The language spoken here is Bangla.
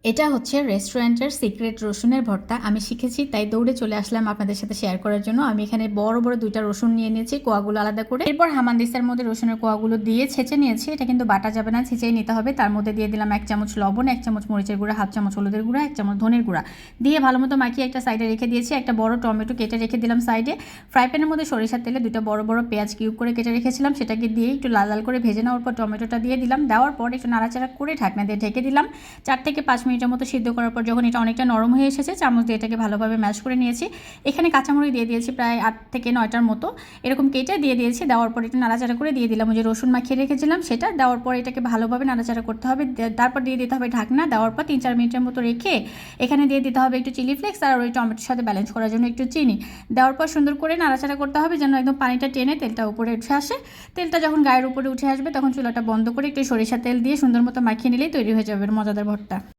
এটা হচ্ছে রেস্টুরেন্টের সিক্রেট রসুনের ভর্তা। আমি শিখেছি তাই দৌড়ে চলে আসলাম আপনাদের সাথে শেয়ার করার জন্য। আমি এখানে বড় বড় ২টা রসুন নিয়ে নিয়েছি, কোয়াগুলো আলাদা করে। এরপর হামানদিস্তার মধ্যে রসুনের কোয়াগুলো দিয়ে ছেঁচে নিয়েছি। এটা কিন্তু বাটা যাবে না, ছেঁচেই নিতে হবে। তার মধ্যে দিয়ে দিলাম ১ চামচ লবণ, ১ চামচ মরিচের গুঁড়া, ১/২ চামচ হলুদের গুঁড়া, ১ চামচ ধনের গুঁড়া দিয়ে ভালো মতো মাখিয়ে একটা সাইডে রেখে দিয়েছি। একটা বড় টমেটো কেটে রেখে দিলাম সাইডে। ফ্রাই প্যানের মধ্যে সরিষার তেলে ২টা বড় বড় পেঁয়াজ কিউব করে কেটে রেখেছিলাম, সেটাকে দিয়ে একটু লাল লাল করে ভেজে নেওয়ার পর টমেটোটা দিয়ে দিলাম। দেওয়ার পর একটু নাড়াচাড়া করে ঢাকনা দিয়ে ঢেকে দিলাম। ৪ থেকে ৫ মিনিটের মতো সিদ্ধ করার পর যখন এটা অনেকটা নরম হয়ে এসেছে, চামচ দিয়ে এটাকে ভালোভাবে ম্যাশ করে নিয়েছি। এখানে কাঁচামরিচ দিয়ে দিয়েছি প্রায় ৮ থেকে ৯টার মতো, এরকম কেটে দিয়ে দিয়েছি। দেওয়ার পর একটু নাড়াচাড়া করে দিয়ে দিলাম ওই যে রসুন মাখিয়ে রেখেছিলাম সেটা। দেওয়ার পর এটাকে ভালোভাবে নাড়াচাড়া করতে হবে। তারপর দিয়ে দিতে হবে ঢাকনা। দেওয়ার পর ৩-৪ মিনিটের মতো রেখে এখানে দিয়ে দিতে হবে একটু চিলি ফ্লেক্স আর ওই টমেটোর সাথে ব্যালেন্স করার জন্য একটু চিনি। দেওয়ার পর সুন্দর করে নাড়াচাড়া করতে হবে যেন একদম পানিটা টেনে তেলটা উপরে উঠে আসে। তেলটা যখন গায়ের উপরে উঠে আসবে তখন চুলাটা বন্ধ করে একটু সরিষার তেল দিয়ে সুন্দর মতো মাখিয়ে নিলেই তৈরি হয়ে যাবে মজাদার ভর্তা।